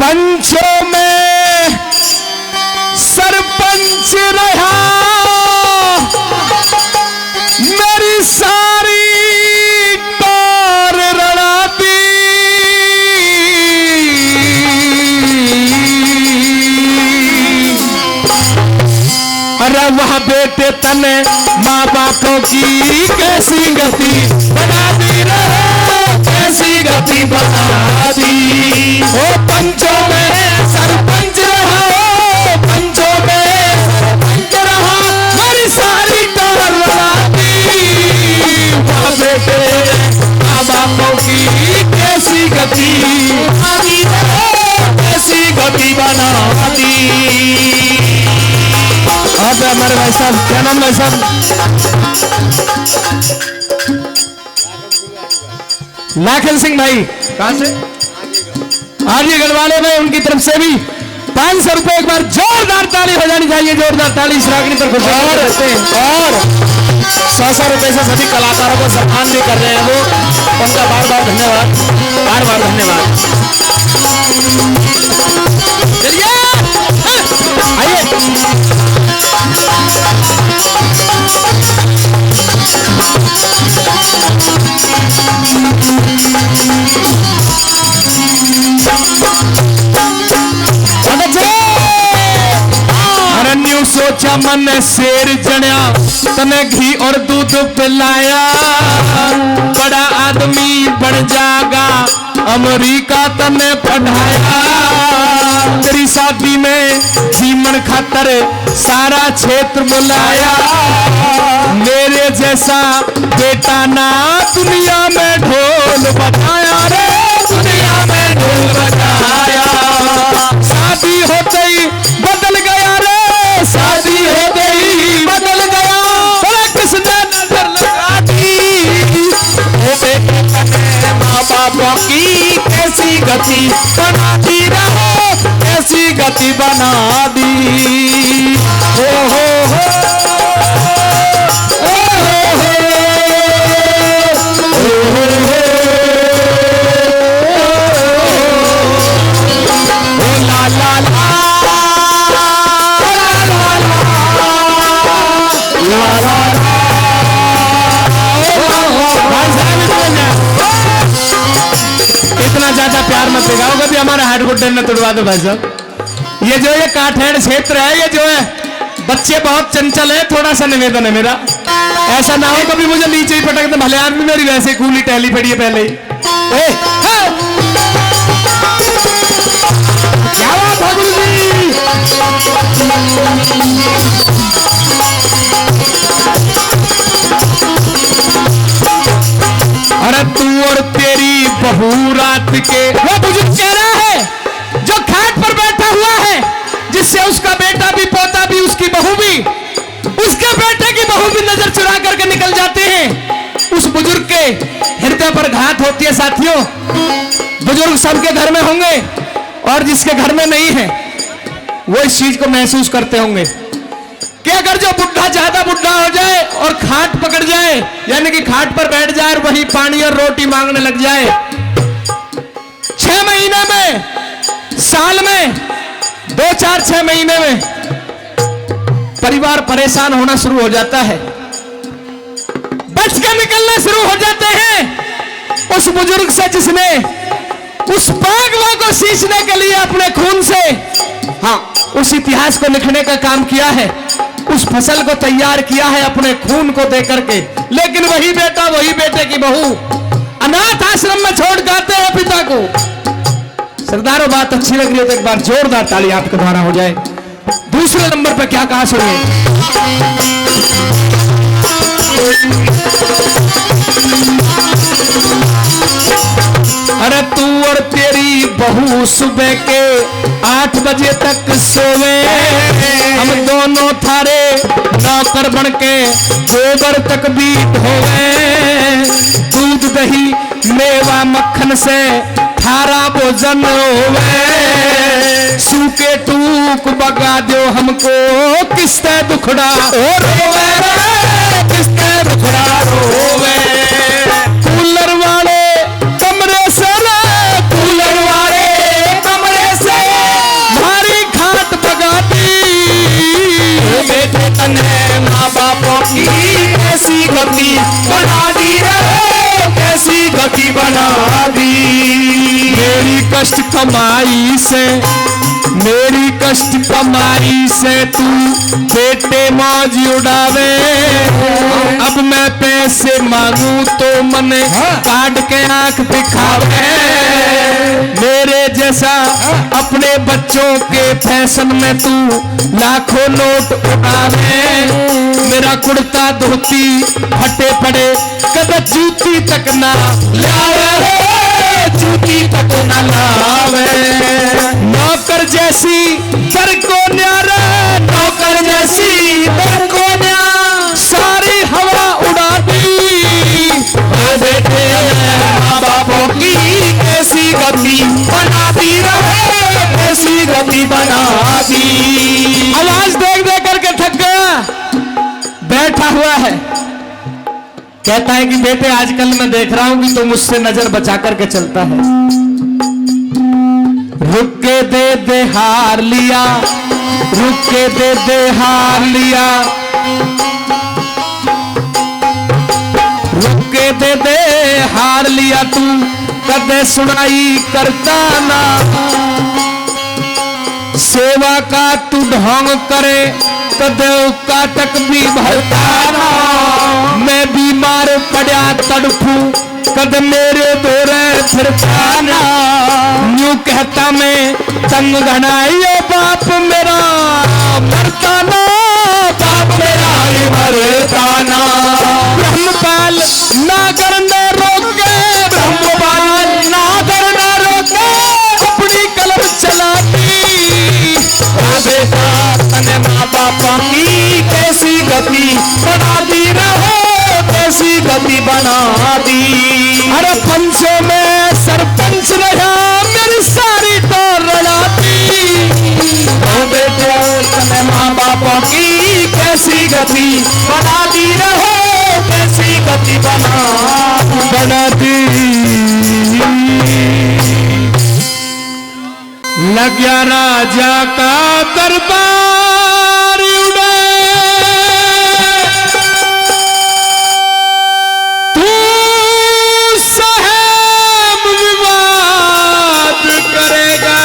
पंचों में सरपंच रहा मेरी सारी टोर रड़ा दी। अरे वह बेटे तने माँ बापों की कैसी गति बना दी रहे, कैसी गति बना दी। ओ पंचों में सरपंच रहा, ओ पंचों में सरपंच रहा मेरी सारी टोर लड़ा दी। वह बेटे माँ बापों की कैसी गति बना दी रहे, कैसी गति बना दी। और हमारे भाई साहब, क्या नाम भाई साहब? लाखन सिंह भाई, कहां से? आर्य गढ़वाले में। उनकी तरफ से भी 500 रुपए एक बार जोरदार ताली हो जानी चाहिए, जोरदार ताली इस रागनी पर खुश रहते हैं। और 100 रुपए से सभी कलाकारों को सम्मान भी कर रहे हैं वो, उनका बार बार धन्यवाद, बार बार धन्यवाद। चलिए आइए। अरण्यू सोचा मन शेर जण्या तने घी और दूध पिलाया, बड़ा आदमी बन जागा अमेरिका तने पढ़ाया। तेरी शादी में जीवन खातर सारा क्षेत्र बुलाया, मेरे जैसा बेटा ना दुनिया में ढोल बजाया रे, दुनिया में ढोल बजाया। शादी हो गई बदल गया रे, शादी हो गई बदल गया, बोला किसने नजर लगा दी। ओ बेटे तने माँ बापों की कैसी गति बना दी रहो, कैसी गति बना दी। हो इतना ज्यादा प्यार मत दिखाओ, कभी हमारा हार्ट गुड्डन न तोड़वा दो भाई साहब। ये जो ये काठेड़ क्षेत्र है, ये जो है बच्चे बहुत चंचल है, थोड़ा सा निवेदन है मेरा, ऐसा ना हो कभी मुझे नीचे ही पटक दे। भले आदमी मेरी वैसे कूली टहली पड़ी है पहले ही। क्या बात है गुरु जी? अरे तू और तेरी बहू रात के, वो बुजुर्ग कह रहा है जो खाट पर बैठा हुआ है, जिससे उसका बेटा भी पोता भी उसकी बहू भी, उसके बेटे की बहू भी नजर चुरा करके निकल जाते हैं। उस बुजुर्ग के हृदय पर घात होती है साथियों। बुजुर्ग सबके घर में होंगे और जिसके घर में नहीं है वो इस चीज को महसूस करते होंगे कि अगर जो बुढ़ा ज्यादा बुढ़ा हो जाए और खाट पकड़ जाए, यानी कि खाट पर बैठ जाए और वही पानी और रोटी मांगने लग जाए, 6 महीने में, साल में, 2-4-6 महीने में परिवार परेशान होना शुरू हो जाता है, बच के निकलना शुरू हो जाते हैं। उस बुजुर्ग से जिसने उस पागवा को सींचने के लिए अपने खून से, हाँ, उस इतिहास को लिखने का काम किया है, उस फसल को तैयार किया है अपने खून को दे करके, लेकिन वही बेटा वही बेटे की बहू अनाथ आश्रम में छोड़ जाते हैं पिता को। सरदारों, बात अच्छी लग रही है तो एक बार जोरदार ताली आपके द्वारा हो जाए। दूसरे नंबर पर क्या कहा सुनिए। अरे तू और तेरी बहू सुबह के 8 बजे तक सोवे, हम दोनों थारे नौकर बन के गोबर तक भी धोवे, दूध दही मेवा मक्खन से थारा भोजन होवे, सूखे टूक बगा दो हमको किसते दुखड़ा रोवे, किसते दुखड़ा रोवे। कूलर वाले कमरे से, कूलर वाले कमरे से गति बना दी रे, कैसी गति बना दी। मेरी कष्ट कमाई से, मेरी कष्ट कमाई से तू बेटे मौज उड़ावे। अब मैं पैसे मांगू तो मन काट के आंख दिखावे। मेरे जैसा अपने बच्चों के फैशन में तू लाखों नोट उड़ावे। मेरा कुर्ता धोती फटे पड़े कद जूती तक ना लावे, जूती तक न लावे। नौकर जैसी दर को न्यारा, नौकर जैसी दर को न्यारा, सारी हवा उड़ा दी। बेटे माँ बापों की कैसी गति बना दी रहे, कैसी गति बना दी। आवाज देख देख करके थक गया, बैठा हुआ है। कहता है कि बेटे आजकल मैं देख रहा हूं कि तुम मुझसे नजर बचा करके चलता है। रुक के दे हार लिया, रुक के दे हार लिया, रुक के दे हार लिया। तू कदे सुनाई करता ना, सेवा का तू ढोंग करे कदे काटक भी भरता ना। मैं बीमार पड़ा तड़फू कद मेरे दौरे फिरता ना। यूं कहता मैं तंग घनाइयो बाप मेरा मरता ना, बाप मेरा मरता ना। ब्रह्मपाल नागर न रोके, ब्रह्मपाल नागर न रोके, अपनी कलम चलाती। बेटा तने माँ बापा की कैसी गति बना दी रहो, कैसी गति बना दी। अरे पंचों में सरपंच रहा मेरी सारी तो रड़ाती। बेटे तने माँ बापा की कैसी गति बना दी रहो, कैसी गति बना दी। लग गया राजा का दरबार उड़े, तू सहम विवाद करेगा।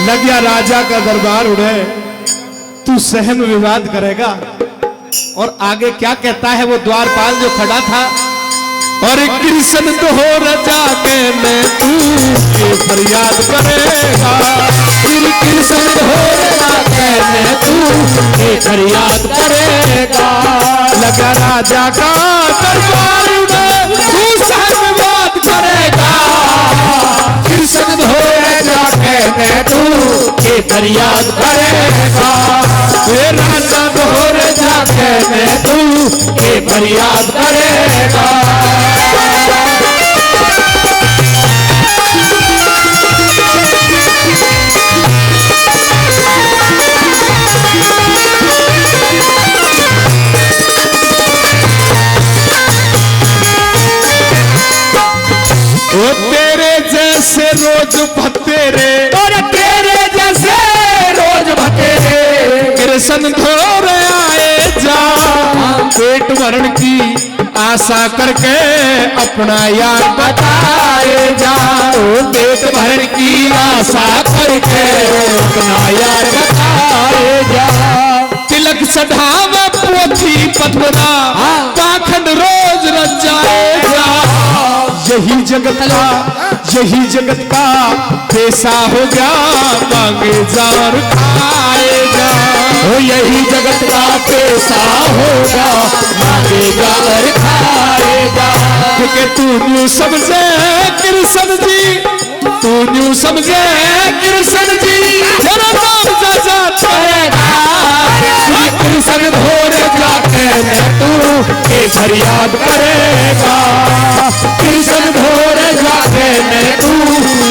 लग गया राजा का दरबार उड़े, तू सहम विवाद करेगा। और आगे क्या कहता है वो द्वारपाल जो खड़ा था, और कृष्ण तो हो रजा के मैं तू के फरियाद करेगा। फिर कृष्ण हो रजा के मैं तू के फरियाद करेगा। लगा राजा का दरबार उड़े, तू सहम विवाद करेगा। कृष्ण हो रजा के मैं तू के फरियाद करेगा। वे राजा हो रजा के मैं तू के फरियाद करेगा। वो तेरे जैसे रोज भतेरे, और तेरे जैसे रोज भतेरे, कृष्ण धोर आए जा। पेट भरण की आशा करके अपना यार बताए जा। पेट भरण की आशा करके अपना यार बताए जा। तिलक चढ़ावा पोथी पद्मना, पाखंड रोज रचाएगा। यही जगत का, यही जगत का पैसा हो गया, मांगे जार खाएगा। यही जगत का पैसा होगा, मांगेगा और खाएगा। क्योंकि तू न्यू समझे कृष्ण जी, तू न्यू समझे कृष्ण जी, जरा नाम जा करेगा। कृष्ण घोर जाके तू के फरियाद करेगा। कृष्ण घोर जाके तू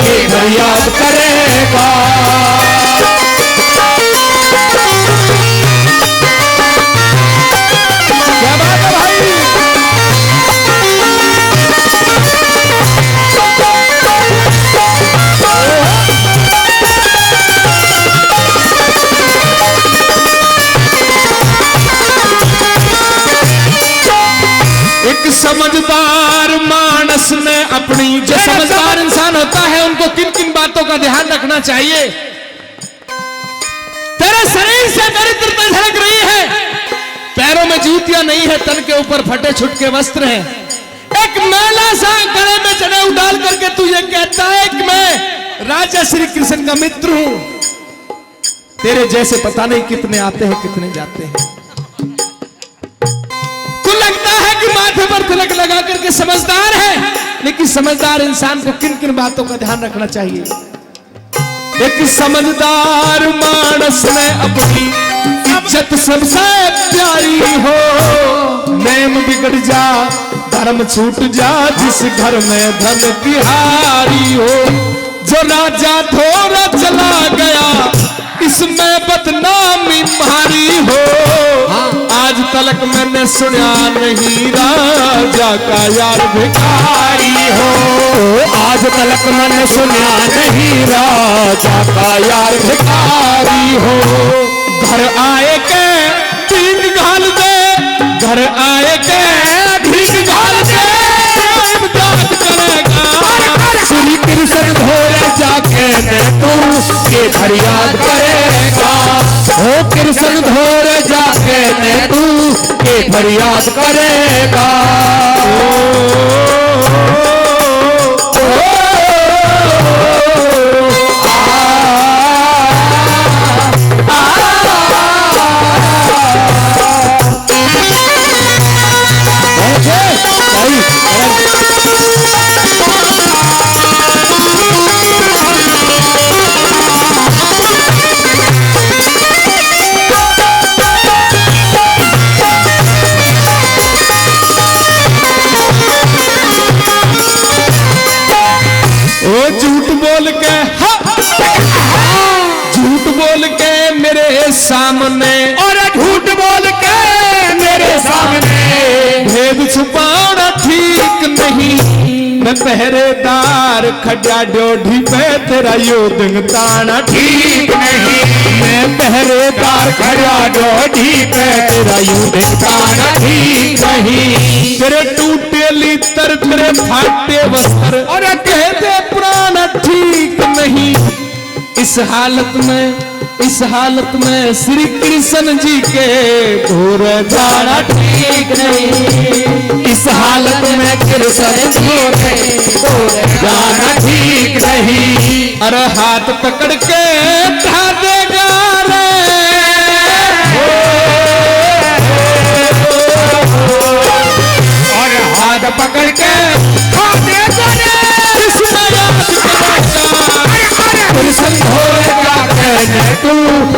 के फरियाद करेगा। क्या बात है भाई। रखना चाहिए। तेरे शरीर से दरिद्रता झलक रही है, पैरों में जूतियां नहीं है, तन के ऊपर फटे छुटके वस्त्र हैं, एक मेला सा गले में जनेऊ डाल करके तू ये कहता है कि मैं राजा श्री कृष्ण का मित्र हूं। तेरे जैसे पता नहीं कितने आते हैं कितने जाते हैं। तू लगता है कि माथे पर तिलक लगा करके समझदार है, लेकिन समझदार इंसान को किन किन बातों का ध्यान रखना चाहिए। एक समझदार मानस में अपनी इज्जत सबसे प्यारी हो, नेम बिगड़ जा धर्म छूट जा जिस घर में धन तिहारी हो। जो राजा थोड़ा चला गया इसमें बदनामी मारी हो, आज तलक मैंने सुना नहीं राजा का यार भिखारी हो। आज तलक मैंने सुना नहीं राजा का यार भिखारी हो। घर आए के भीख घाल दे, घर आए के भीख घाल दे, इमदाद करेगा श्री कृष्ण भोले जाके ने तू के फरियाद करेगा। ओ कृष्ण भोले जाके ने तू के फरियाद करेगा। झूठ बोल के मेरे सामने, और झूठ बोल के मेरे सामने भेद छुपाना ठीक नहीं। मैं पहरेदार खड़ा ड्योढ़ी पे तेरा योद्ध ताना ठीक नहीं। मैं पहरेदार खड़ा ड्योढ़ी पे तेरा योद्ध ताना ठीक नहीं। तेरे टूटे लीतर तेरे फाटे वस्त्र और कहते पुराना ठीक नहीं। इस हालत में श्री कृष्ण जी के घोर जाना ठीक नहीं। इस हालत में कृष्ण जी के घोर जाना ठीक नहीं। अरे हाथ पकड़ के उठा देगा रे, और हाथ पकड़ के उठा देगा रे। कृष्ण भोले जाके ने तू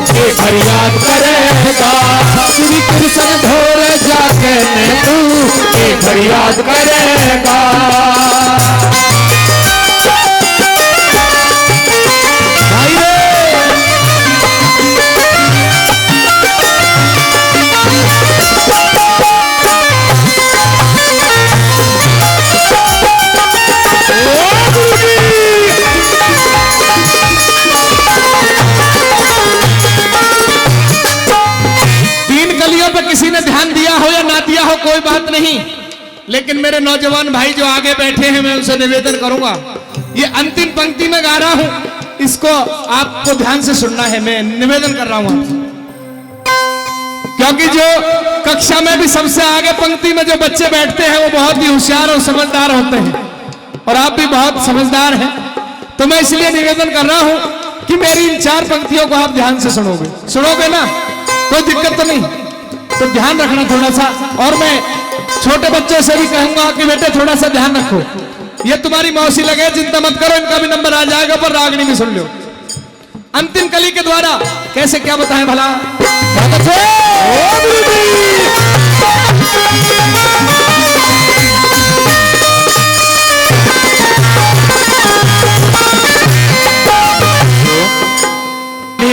के फरियाद करेगा। श्री कृष्ण भोले जाके ने तू के फरियाद करेगा। किसी ने ध्यान दिया हो या ना दिया हो कोई बात नहीं, लेकिन मेरे नौजवान भाई जो आगे बैठे हैं मैं उनसे निवेदन करूंगा, ये अंतिम पंक्ति में गा रहा हूं, इसको आपको ध्यान से सुनना है। मैं निवेदन कर रहा हूं आपसे, क्योंकि जो कक्षा में भी सबसे आगे पंक्ति में जो बच्चे बैठते हैं वो बहुत ही होशियार और समझदार होते हैं, और आप भी बहुत समझदार हैं। तो मैं इसलिए निवेदन कर रहा हूं कि मेरी इन 4 पंक्तियों को आप ध्यान से सुनोगे ना, कोई दिक्कत तो नहीं, तो ध्यान रखना थोड़ा सा। और मैं छोटे बच्चों से भी कहूंगा कि बेटे थोड़ा सा ध्यान रखो, ये तुम्हारी मौसी लगे, चिंता मत करो, इनका भी नंबर आ जाएगा, पर रागनी भी सुन लो। अंतिम कली के द्वारा कैसे क्या बताएं भला।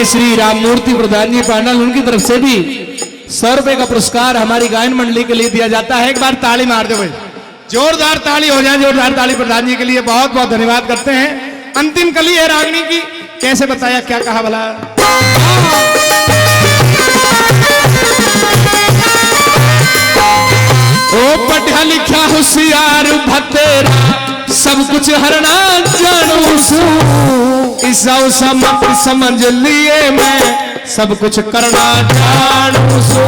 श्री राम मूर्ति प्रधान जी पांडल, उनकी तरफ से भी 100 रुपए का पुरस्कार हमारी गायन मंडली के लिए दिया जाता है। एक बार ताली मार दो भाई, जोरदार ताली हो जाए, जोरदार ताली प्रधान जी के लिए बहुत बहुत धन्यवाद करते हैं। अंतिम कली है रागनी की, कैसे बताया क्या कहा भला। ओ पढ़ा लिखा होशियार भतेरा सब कुछ हरना जानू सू, ईसा समत समझ लिए मैं सब कुछ करना जानू सो।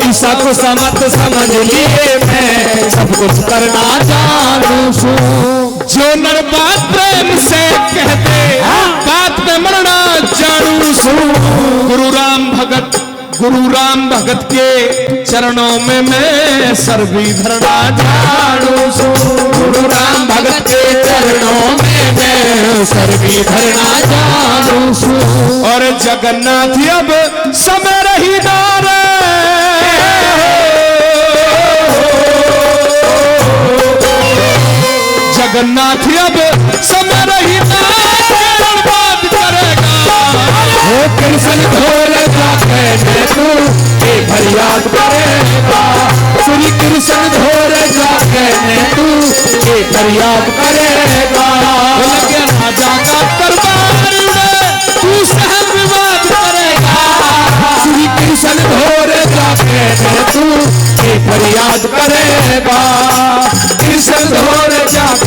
ईसा को समत समझ लिए मैं सब कुछ करना जानू सू। जो नर बात प्रेम से कहते बात पे मरना जानू सू। गुरु राम भगत के चरणों में मैं सर भी धरना जानू सू। गुरु राम भगत के चरणों में मैं सर भी धरना जानू सू। और जगन्नाथ अब समय रही नारे जगन्नाथ अब समय रही नारे बात करेगा। वो कृष्ण ढोल जाके तू के फरियाद करेगा। श्री कृष्ण ढोल जाके तू के फरियाद करेगा। राजा का दरबार में तू सहज विवाद करेगा। श्री कृष्ण ढोल जाके तू के फरियाद करेगा। कृष्ण ढोल जाके